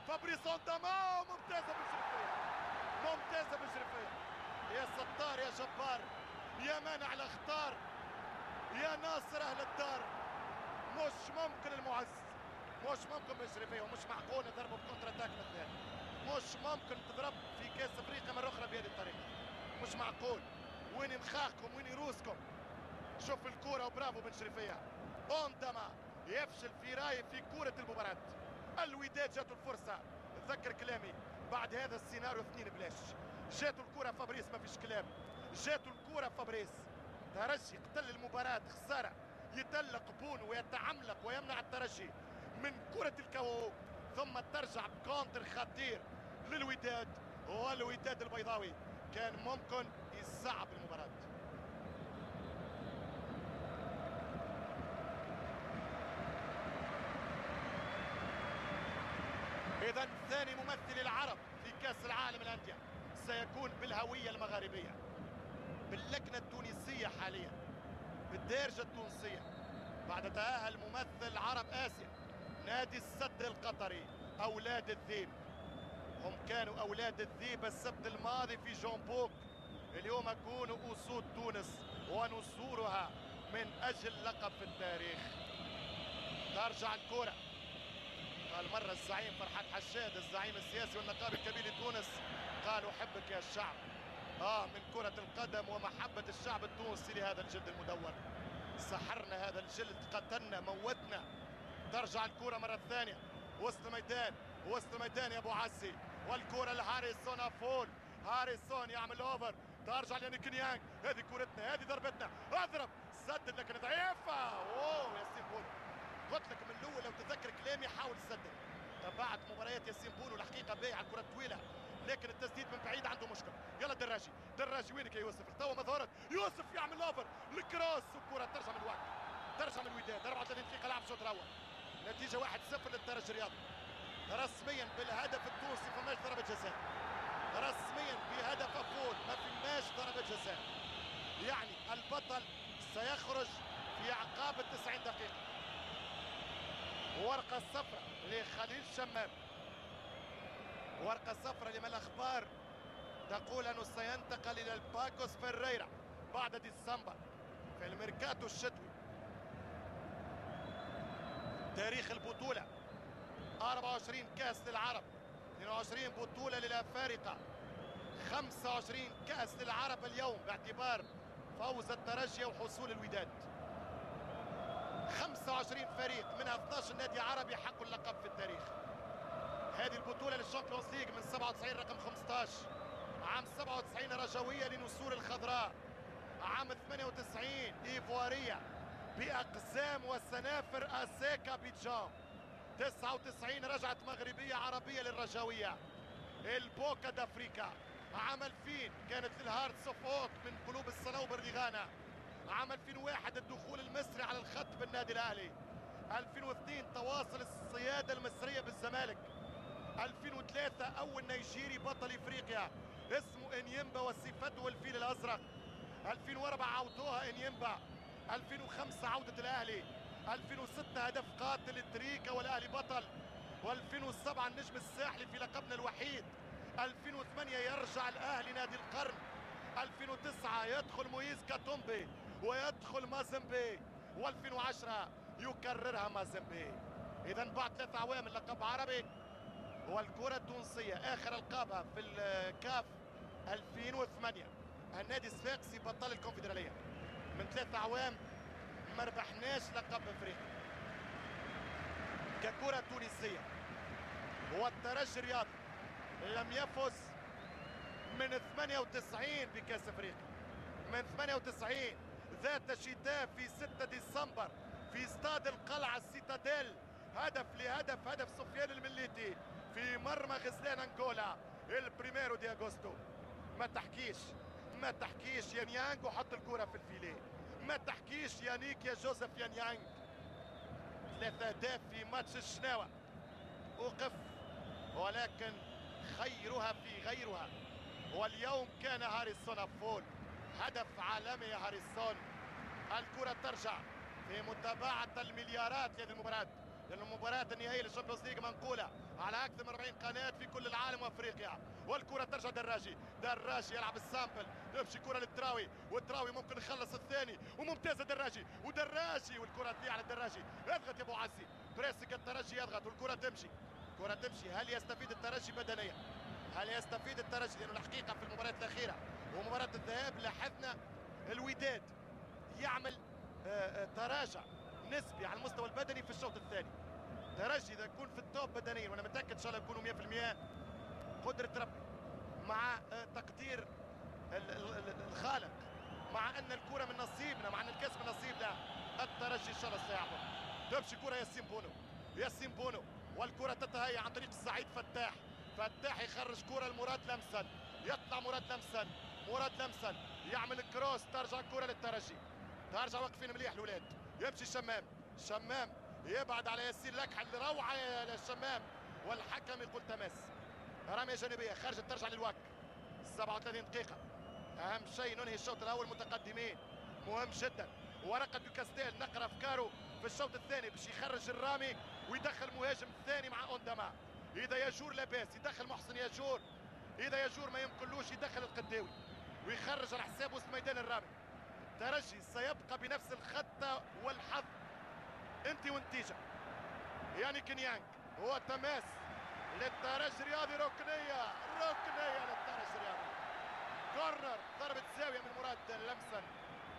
فابريس انداما ممتازة بجريفية، يا ستار يا جبار، يا مانع الاخطار، يا ناصر اهل الدار. مش ممكن المعز، مش ممكن بجريفية، ومش معقول نضربه بكونتر اتاك مثل، مش ممكن تضرب في كاس افريقيا مرة اخرى بهذه الطريقة، مش معقول. وين مخاخكم، وين روسكم؟ شوف الكرة وبرافو بن شريفية. اونداما يفشل في كرة المباراة. الوداد جاته الفرصة، تذكر كلامي، بعد هذا السيناريو 2 بلاش. جاته الكرة فابريس، ما فيش كلام، جاته الكرة فابريس. ترجي قتل المباراة، خسارة. يتلق بونو ويتعملق ويمنع الترجي من كرة الكو، ثم ترجع بكونتر خطير للوداد، والوداد البيضاوي كان ممكن يصعب المباراة. إذا ثاني ممثل العرب في كأس العالم للأندية سيكون بالهوية المغاربية، باللكنة التونسية حاليا، بالدارجة التونسية. بعد تأهل ممثل عرب آسيا نادي السد القطري، أولاد الذيب. هم كانوا أولاد الذيب السبت الماضي في جونبوك، اليوم يكونوا أسود تونس ونسورها من أجل لقب في التاريخ. ترجع الكرة، قال مرة الزعيم فرحات حشاد، الزعيم السياسي والنقابي الكبير لتونس، قال أحبك يا الشعب. من كرة القدم ومحبة الشعب التونسي لهذا الجلد المدور. سحرنا هذا الجلد، قتلنا، موتنا. ترجع الكرة مرة ثانية، وسط الميدان يا أبو عزي، والكرة لهاريسون أفول. هاريسون يعمل أوفر، ترجع ليانيك نيانج، هذه كرتنا، هذه ضربتنا، اضرب، سدد لكن ضعيفة. أوه ياسين بونو، قلت لك من الأول لو تتذكر كلامي حاول تسدد. تبعت مباريات ياسين بونو الحقيقة بايع الكرة الطويلة، لكن التسديد من بعيد عنده مشكل. يلا دراجي وينك يا يوسف؟ توا ما ظهرت، يوسف يعمل اوفر، الكروس، والكرة ترجع من الوقت، ترجع من الوداد. 34 دقيقة لعب الشوط الأول، نتيجة 1-0 للترجي الرياضي. رسميا بالهدف التونسي فماش ضربة جزاء، رسميا بهدف أفول ما فماش ضربة جزاء، يعني البطل سيخرج في أعقاب 90 دقيقة. ورقة صفراء لخليل شمام، ورقة صفراء لما الأخبار تقول أنه سينتقل إلى الباكوس فيريرا بعد ديسمبر في الميركاتو الشتوي. تاريخ البطولة 24 كأس للعرب، 22 بطولة للأفارقة، 25 كأس للعرب اليوم باعتبار فوز الترجي وحصول الوداد. 25 فريق منها 12 نادي عربي حقوا اللقب في التاريخ. هذه البطولة للشامبيونز ليج من 97 رقم 15، عام 97 رجوية لنسور الخضراء، عام 98 إيفوارية بأقزام وسنافر أسيكا بيتجان، 99 رجعت مغربية عربية للرجاوية البوكا دافريكا، عام 2000 كانت للهارتس اوف اوك من قلوب الصنوبر لغانا، عام 2001 الدخول المصري على الخط بالنادي الاهلي، 2002 تواصل الصيادة المصرية بالزمالك، 2003 اول نيجيري بطل افريقيا اسمه انيمبا وصفته الفيل الازرق، 2004 عودوها انيمبا، 2005 عودة الاهلي، 2006 هدف قاتل التريكا والاهلي بطل، و2007 النجم الساحلي في لقبنا الوحيد، 2008 يرجع الاهلي نادي القرن، 2009 يدخل مويز كاتومبي ويدخل مازمبي، و2010 يكررها مازمبي. اذا بعد 3 اعوام اللقب عربي. والكرة التونسية اخر القابها في الكاف 2008 النادي الصفاقسي بطل الكونفدرالية، من 3 اعوام ما ربحناش لقب افريقيا ككرة تونسية. والترجي الرياضي لم يفز من 98 بكاس افريقيا، من 98 ذات شتاء في 6 ديسمبر في استاد القلعة السيتاديل، هدف لهدف، هدف سفيان المليتي في مرمى غزلان انغولا البريميرو دي اغوستو. ما تحكيش يا نيانج وحط الكرة في الفيليه، ما تحكيش يا نيك يا جوزيف يا نيانج. 3 اهداف في ماتش الشناوة وقف، ولكن خيرها في غيرها. واليوم كان هاريسون افول، هدف عالمي يا هاريسون. الكرة ترجع في متابعة المليارات لهذه المباراة، لأن المباراة النهائية للشامبيونز ليج منقولة على أكثر من 40 قناة في كل العالم وأفريقيا. والكرة ترجع دراجي يلعب السامبل، تمشي كرة للتراوي، والتراوي ممكن يخلص الثاني، وممتازة دراجي والكرة تضيع على الدراجي. اضغط يا أبو عزي، بريسك الترجي يضغط والكرة تمشي، كرة تمشي. هل يستفيد الترجي بدنيا؟ هل يستفيد الترجي؟ لأنه الحقيقة في المباراة الأخيرة ومباراة الذهاب لاحظنا الوداد يعمل تراجع نسبي على المستوى البدني في الشوط الثاني. ترجي اذا يكون في التوب بدنيا، وانا متاكد ان شاء الله يكونوا 100%، قدرة ربي مع تقدير الخالق، مع ان الكرة من نصيبنا، مع ان الكاس من نصيبنا، الترجي ان شاء الله سيعبر. تمشي كرة ياسين بونو والكرة تتهيأ عن طريق السعيد فتاح يخرج كرة لمراد لمسن، يطلع مراد لمسن يعمل كروس، ترجع الكرة للترجي، ترجع واقفين مليح الاولاد. يمشي شمام يبعد على ياسين لكحل، روعه يا الشمام، والحكم يقول تماس. رميه جانبيه خارجه ترجع للوك. 37 دقيقه، اهم شيء ننهي الشوط الاول متقدمين، مهم جدا. ورقه دوكاستيل نقرا افكاره في الشوط الثاني باش يخرج الرامي ويدخل مهاجم ثاني مع اونداما. اذا يجور لاباس يدخل محسن يجور، اذا يجور ما يمكنلوش يدخل القداوي ويخرج على حساب وسط ميدان الرامي. الترجي سيبقى بنفس الخطة والحظ، انت والنتيجة. يعني كينيانج هو تماس للترجي الرياضي، ركنية للترجي الرياضي، كورنر، ضربة زاوية من مراد لمسن،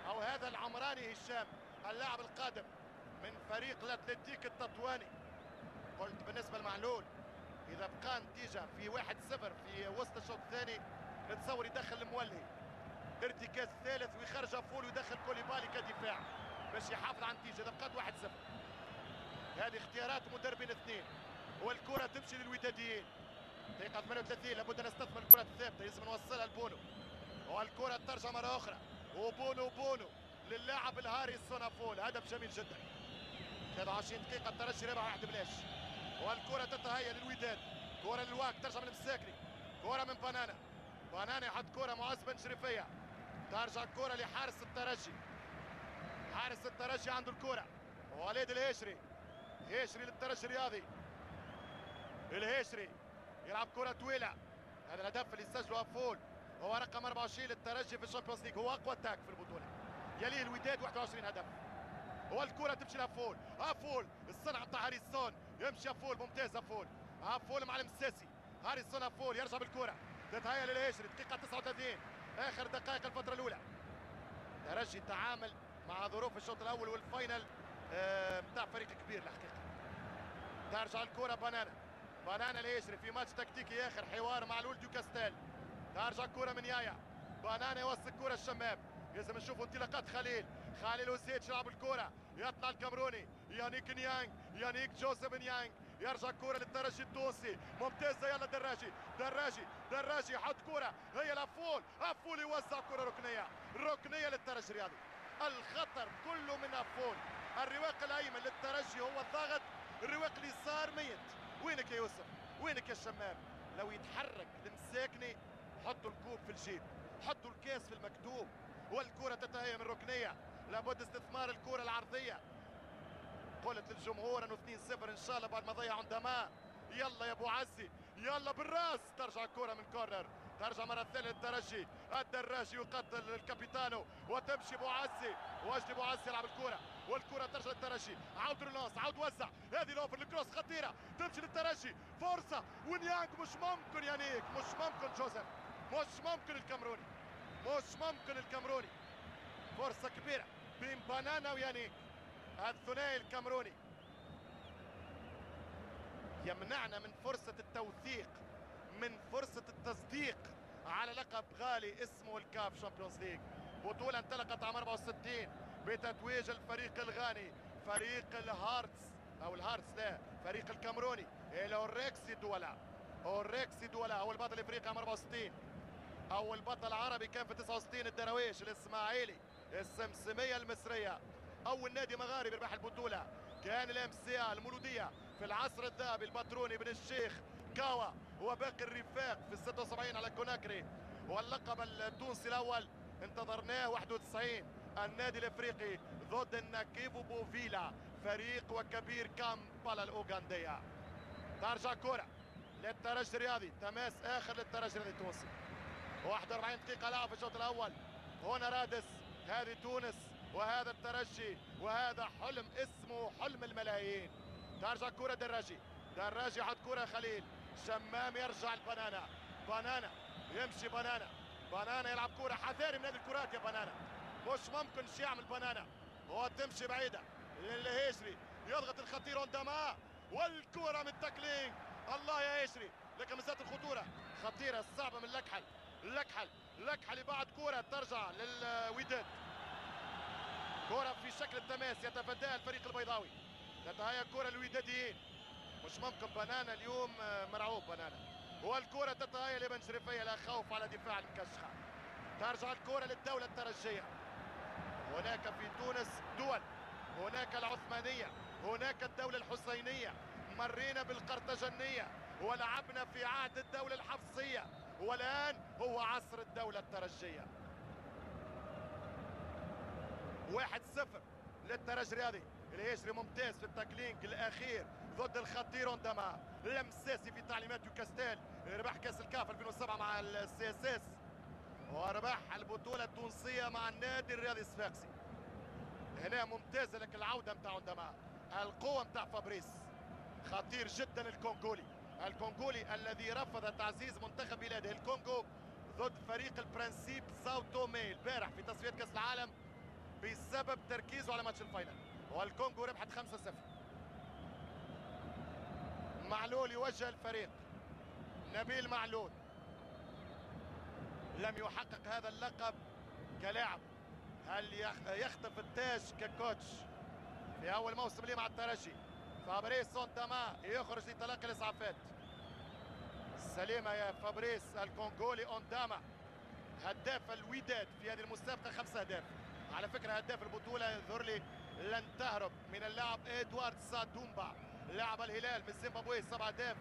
او هذا العمراني هشام اللاعب القادم من فريق الاتلتيك التطواني. قلت بالنسبة لمعلول اذا بقى نتيجة في 1-0 في وسط الشوط الثاني نتصور يدخل المولي ارتكاز ثالث ويخرج فول ويدخل كوليبالي كدفاع باش يحافظ على النتيجه. اذا بقات 1-0 هذه اختيارات مدربين اثنين، والكره تمشي للوداديين. دقيقه 38 لابد ان نستثمر الكرات الثابته، لازم نوصلها لبونو، والكره ترجع مره اخرى وبونو للاعب الهاري سونافول، هدف جميل جدا. 23 دقيقه الترجي رابع 1 بلاش، والكره تتهيأ للوداد، كره للواك ترجع من المساكري، كره من بانانا يحط كره معز بن شريفيه، ترجع الكرة لحارس الترجي، حارس الترجي عنده الكرة، وليد الهيشري للترجي الرياضي، الهيشري يلعب كرة طويلة، هذا الهدف اللي سجله افول هو رقم 24 للترجي في الشامبيونز ليج، هو اقوى تاك في البطوله. يليه الوداد 21 هدف. والكره تمشي لفول، فول الصنعه بتاع هاريسون، يمشي فول ممتاز، فول فول مع المساسي، هاريسون فول يرجع بالكره تتهيأ للهجري، دقيقه 39 اخر دقائق الفتره الاولى. الترجي تعامل مع ظروف الشوط الاول والفاينل بتاع فريق كبير الحقيقه. ترجع الكره بانانا الهجري في ماتش تكتيكي اخر، حوار مع لولديو كاستيل. ترجع الكره من يايا، بانانا يوصل الكره الشمام، لازم نشوفوا انطلاقات خليل وزيد يلعب الكره، يطلع الكامروني يانيك يانيك جوزيف نيانج، يرجع الكره للترجي التونسي، ممتازه، يلا دراجي يحط كره، هي افول يوزع كره ركنيه للترجي الرياضي. الخطر كله من افول. الرواق الايمن للترجي هو الضاغط، الرواق اليسار ميت. وينك يا يوسف؟ وينك يا الشمام؟ لو يتحرك المساكني حطوا الكوب في الجيب، حطوا الكاس في المكتوب. والكرة تتهيأ من ركنية، لابد استثمار الكرة العرضية. قلت للجمهور انه 2-0 ان شاء الله بعد ما ضيعوا عندما. يلا يا ابو عزي، يلا بالراس، ترجع الكرة من كورنر، ترجع مرة ثانية للترجي، الدراجي يقتل الكابيتانو وتمشي ابو عزي، وجدي ابو عزي يلعب الكرة، والكرة ترجع للترجي، عود ريلانس، عود وزع، هذه لوفر الكروس خطيرة، تمشي للترجي، فرصة ونيانج، مش ممكن يانيك، مش ممكن جوزيف، مش ممكن الكامروني، مش ممكن الكامروني. فرصة كبيرة بين بانانا ويانيك، الثنائي الكامروني يمنعنا من فرصة التوثيق، من فرصة التصديق على لقب غالي اسمه الكاف شامبيونز ليج. بطولة انطلقت عام 64 بتتويج الفريق الغاني، فريق فريق الكامروني اوريكسي دولا هو البطل الافريقي عام 64. اول بطل عربي كان في 69 الدراويش الاسماعيلي، السمسميه المصريه. اول نادي مغاربي ربح البطوله كان الامسيه المولوديه في العصر الذهبي، البتروني بن الشيخ كاوا وباقي الرفاق في 76 على كوناكري. واللقب التونسي الاول انتظرناه 91، النادي الافريقي ضد الناكيفو بوفيلا، فريق وكبير كامبالا الاوغنديه. ترجع كره للترجي الرياضي، تماس اخر للترجي الرياضي التونسي. 41 دقيقة لعب في الشوط الأول. هنا رادس، هذه تونس وهذا الترجي، وهذا حلم اسمه حلم الملايين. ترجع كرة دراجي يحط كرة خليل، شمام يرجع بانانا يمشي بانانا يلعب كرة، حذاري من هذه الكرات يا بانانا، مش ممكن شي يعمل بانانا، هو تمشي بعيدة للهجري، يضغط الخطير قدامها، والكرة من التاكلينج، الله يا هجري، لكن مسات الخطورة خطيرة صعبة من لكحل يبعد كرة ترجع للوداد، كرة في شكل التماس يتفاداها الفريق البيضاوي، تتهيأ كرة الوداديين، مش ممكن بانانا اليوم مرعوب بانانا، والكرة تتهيأ لابن شريفية، لا خوف على دفاع المكشخة. ترجع الكرة للدولة الترجية. هناك في تونس دول، هناك العثمانية، هناك الدولة الحسينية، مرينا بالقرطاجنية ولعبنا في عهد الدولة الحفصية، والآن هو عصر الدولة الترجية. 1-0 للترجي الرياضي، الهجري ممتاز في التاكلينج الأخير ضد الخطير رونداما، المساسي في تعليمات يوكاستيل، ربح كأس الكاف 2007 مع السي اس اس، وربح البطولة التونسية مع النادي الرياضي الصفاقسي. هنا ممتازة لك العودة متاع رونداما، القوة متاع فابريس، خطير جدا الكونغولي الذي رفض تعزيز منتخب بلاده الكونغو ضد فريق البرنسيب ساو تومي البارح في تصفيات كاس العالم بسبب تركيزه على ماتش الفاينل، والكونغو ربحت 5-0. معلول يوجه الفريق، نبيل معلول لم يحقق هذا اللقب كلاعب، هل يخطف التاج ككوتش في اول موسم ليه مع الترجي؟ فابريس سونتاما يخرج لتلقي الاسعافات. سليمة يا فابريس، الكونغولي اونداما هداف الوداد في هذه المسابقة 5 أهداف. على فكرة هداف البطولة يظهر لي لن تهرب من اللاعب ادوارد سادومبا لاعب الهلال من زيمبابوي 7 أهداف.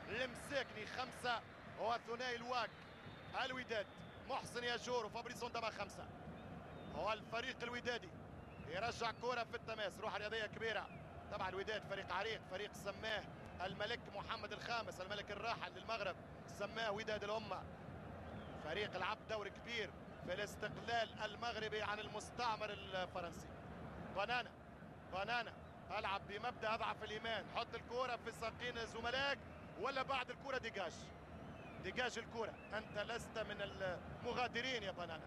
المساكني 5، هو ثنائي الواك الوداد محسن ياجور وفابريس اونداما 5. هو الفريق الودادي يرجع كرة في التماس، روح رياضية كبيرة. طبعا الوداد فريق عريق، فريق سماه الملك محمد الخامس، الملك الراحل للمغرب، سماه وداد الأمة، فريق لعب دور كبير في الاستقلال المغربي عن المستعمر الفرنسي. بنانا العب بمبدا اضعف الايمان، حط الكوره في ساقين زملائك ولا بعد الكوره ديجاج الكوره. انت لست من المغادرين يا بنانا،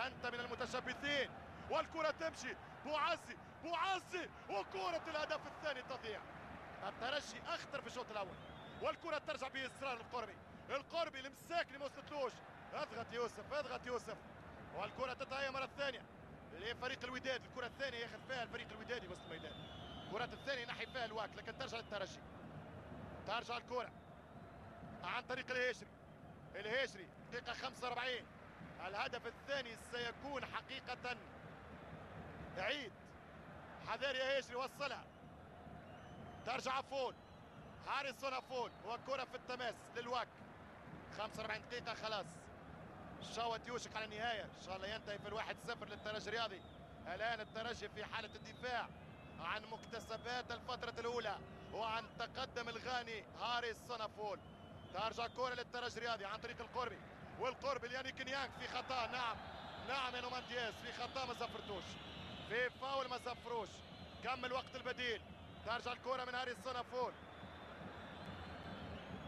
انت من المتشبثين. والكره تمشي، بوعزي وكره الهدف الثاني تضيع. الترجي اخطر في الشوط الاول والكره ترجع باصرار القربي المساكني ما وصلتلوش. اضغط يوسف والكره تتهيأ مره ثانيه لفريق الوداد. الكره الثانيه ياخذ فيها الفريق الودادي وسط الميدان، الكره الثانيه ينحي فيها الواك لكن ترجع للترجي. ترجع الكره عن طريق الهيشري دقيقه 45. الهدف الثاني سيكون حقيقه عيد. حذر يا هيشري، وصلها ترجع فول هاريسون فول والكره في التماس للواك. 45 دقيقه خلاص، الشوط يوشك على النهايه، ان شاء الله ينتهي في 1-0 للترجي الرياضي. الان الترجي في حاله الدفاع عن مكتسبات الفتره الاولى وعن تقدم الغاني هاريس سونافول. ترجع كره للترجي الرياضي عن طريق والقربي ليانيك نيانج في خطا. نعم يا نومان دياز، في خطا ما زفرتوش، في فاول ما زفروش. كمل وقت البديل. ترجع الكره من هاريس سونافول،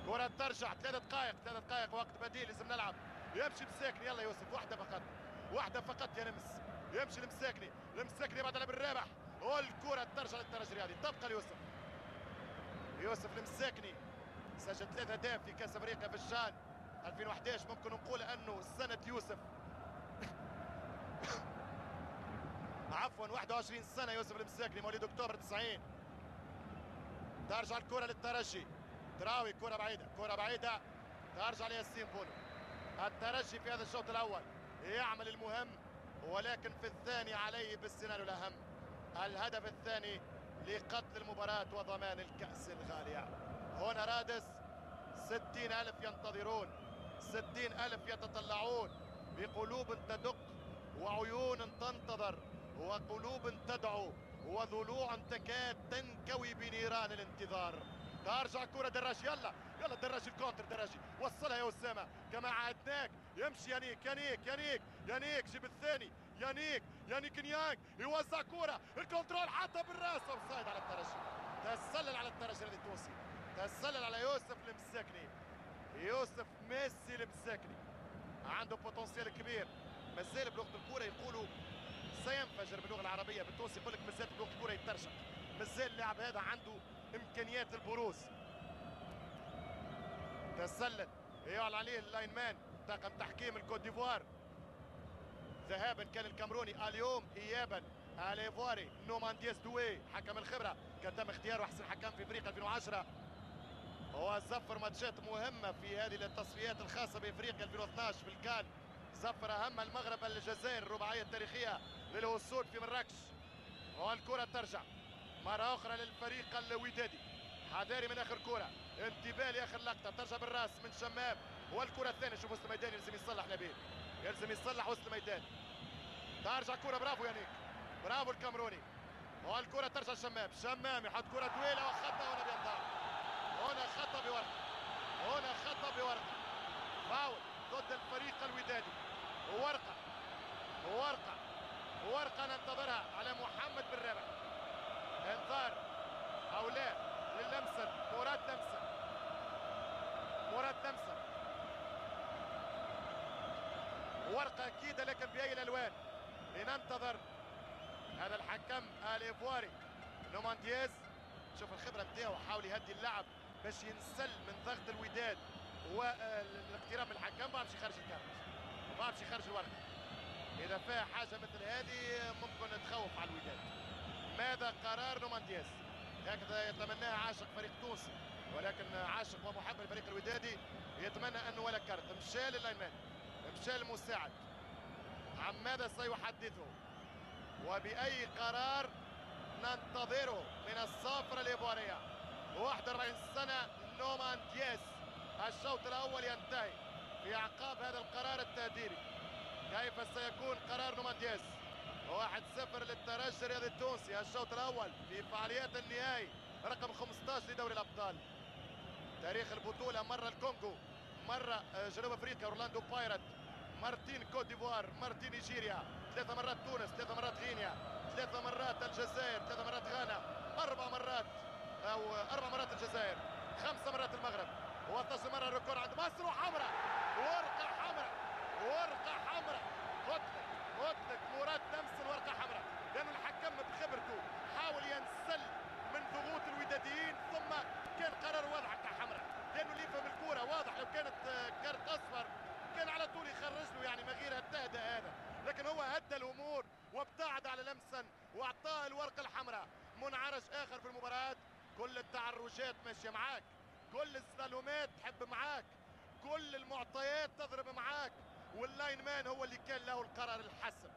كره ترجع 3 دقائق وقت بديل لازم نلعب. يمشي مساكني، يلا يوسف، واحده فقط يا نمس. يمشي المساكني يبعد على بالرابح والكره ترجع للترجي الرياضي. تبقى يوسف المساكني سجل 3 اهداف في كاس افريقيا في الشان 2011. ممكن نقول انه سنه يوسف عفوا 21 سنه يوسف المساكني، مواليد اكتوبر 90. ترجع الكره للترجي، تراوي كره بعيده ترجع لياسين بونو. الترجي في هذا الشوط الاول يعمل المهم ولكن في الثاني عليه بالسنان الاهم. الهدف الثاني لقتل المباراة وضمان الكأس الغالية. هنا رادس 60,000 ينتظرون، 60,000 يتطلعون بقلوب تدق وعيون تنتظر وقلوب تدعو وضلوع تكاد تنكوي بنيران الانتظار. ترجع كرة دراجي، يلا دراجي الكونتر، دراجي وصلها يا أسامة كما عهدناك. يمشي يانيك جيب الثاني. يانيك نيانج يوزع كرة، الكنترول حتى بالراس، اوفسايد على الترجي. تسلل على الترجي التونسي، تسلل على يوسف المساكني. يوسف ميسي المساكني عنده بوتنسيال كبير، مازال بلغة الكرة يقولوا سينفجر باللغة العربية، بالتونسي يقول لك مازال بلغة الكرة يترشق. مازال اللاعب هذا عنده امكانيات البروز. تسلل يعلن عليه اللاين مان طاقم تحكيم الكوت ديفوار. ذهابا كان الكامروني، اليوم ايابا الايفواري نومان دياز دوي حكم الخبره، كان تم اختياره احسن حكم في افريقيا 2010. هو زفر ماتشات مهمه في هذه التصفيات الخاصه بافريقيا 2012 في الكان. زفر اهم المغرب الجزائر، الرباعيه التاريخيه للوصول في مراكش. والكره ترجع مره اخرى للفريق الودادي. حذاري من اخر كره، انتباه لاخر لقطه، ترجع بالراس من شمام. والكره الثانيه، شوف وسط الميدان يلزم يصلح نبيل، يلزم يصلح وسط الميدان. ترجع كره، برافو يانيك، برافو الكامروني. والكره ترجع شمام يحط كره طويله وخطا هنا بيضاع. هنا خطا بورقه، فاول ضد الفريق الودادي. ورقه ننتظرها على محمد بن رابح. انذار او لا للمسن، مراد لمسن. ورقه اكيده لكن باي الالوان. لننتظر هذا الحكم الايفواري نومان دياز. شوف الخبره نتاعو، حاول يهدي اللعب باش ينسل من ضغط الوداد والاقتراب من الحكم. ما خارج الكارت، ما خارج الورقه. اذا فيها حاجه مثل هذه ممكن تخوف على الوداد. ماذا قرار نومان دياز؟ هكذا يتمناها عاشق فريق تونسي، ولكن عاشق ومحب الفريق الودادي يتمنى انه ولا كارت. مشى للايمان، مشى المساعد. عن ماذا سيحدثه وبأي قرار ننتظره من الصافرة الإيفوارية؟ 41 سنة نومان دياز. الشوط الأول ينتهي في أعقاب هذا القرار التهديدي. كيف سيكون قرار نومان دياز؟ 1-0 للترجي الرياضي التونسي. الشوط الأول في فعاليات النهائي رقم 15 لدوري الأبطال. تاريخ البطولة مرة الكونغو، مره جنوب افريقيا اورلاندو بايرت، مرتين كوت ديفوار، مرتين نيجيريا، 3 مرات تونس، 3 مرات غينيا، 3 مرات الجزائر، 3 مرات غانا، 4 مرات او 4 مرات الجزائر، 5 مرات المغرب، و12 مره الركور عند مصر. وحمراء، ورقه حمراء، ورقه حمراء. قلت لك مراد لمسن ورقه حمراء، لان الحكم بخبرته حاول ينسل من ضغوط الوداديين، ثم كان قرار واضح بتاع حمراء، لانه اللي يفهم الكوره واضح لو كانت كارت اصفر كان على طول يخرج له، يعني ما غير التهدئ هذا، لكن هو هدى الامور وابتعد على لمسن واعطاه الورقه الحمراء. منعرج اخر في المباراه. كل التعرجات ماشيه معاك، كل السلالومات تحب معاك، كل المعطيات تضرب معاك، واللاين مان هو اللي كان له القرار الحسم.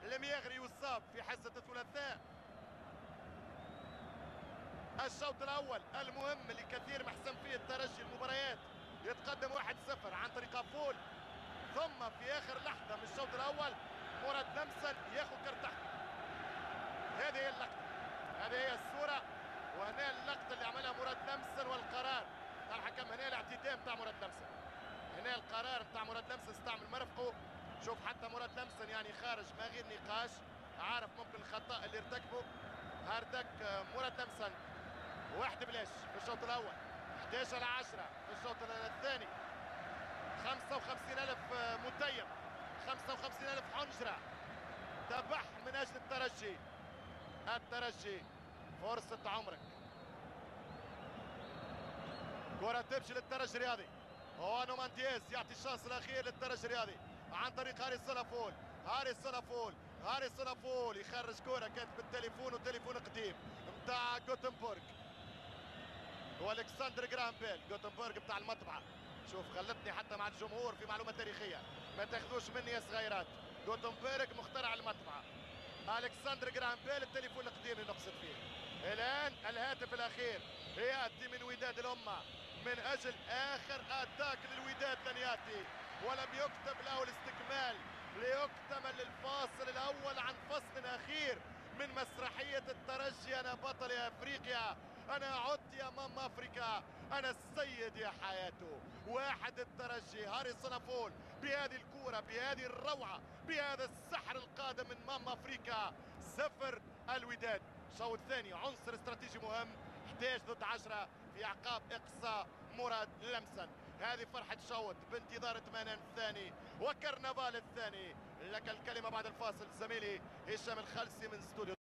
لم يغري يصاب في حصه الثلاثاء. الشوط الاول المهم اللي كثير محسن فيه الترجي المباريات، يتقدم 1-0 عن طريق فول، ثم في اخر لحظه من الشوط الاول مراد لمسن ياخذ كرت احمر. هذه هي اللقطه، هذه هي الصوره، وهنا اللقطه اللي عملها مراد لمسن والقرار تاع الحكم. هنا الاعتداء بتاع مراد لمسن، هنا القرار بتاع مراد لمسن استعمل مرفقه. شوف حتى مراد لمسن يعني خارج ما غير نقاش، عارف ممكن الخطا اللي ارتكبه. هاردك مراد لمسن 1 بلاش في الشوط الاول، 11-10 في الشوط الثاني، 55,000 متيم، 55,000 حنجره تبح من اجل الترجي. الترجي فرصه عمرك، كره تمشي للترجي الرياضي، هو مانديز يعطي الشانس الاخير للترجي الرياضي عن طريق هاري سلافول. هاري سلافول يخرج كره كانت بالتليفون، وتليفون قديم نتاع جوتنبورغ والكسندر جراهام بيل. جوتنبورغ بتاع المطبعه، شوف خلتني حتى مع الجمهور في معلومه تاريخيه، ما تاخذوش مني يا صغيرات، جوتنبورغ مخترع المطبعه، الكسندر جراهام بيل التليفون القديم اللي نقصد فيه. الان الهاتف الاخير ياتي من وداد الامه من اجل اخر اتاك للوداد، لن ياتي ولم يكتب له الاستكمال ليكتمل الفاصل الاول عن فصل اخير من مسرحيه الترجي. انا بطل يا افريقيا، انا عدت يا ماما افريكا، انا السيد يا حياته. 1 الترجي، هاري صنافول بهذه الكوره، بهذه الروعه، بهذا السحر القادم من ماما افريكا. 0 الوداد. الشوط الثاني عنصر استراتيجي مهم، 11 ضد 10 في اعقاب اقصاء مراد لمسن. هذه فرحة شوط بانتظار اطمئنان الثاني وكرنفال الثاني. لك الكلمة بعد الفاصل زميلي هشام الخلسي من استوديو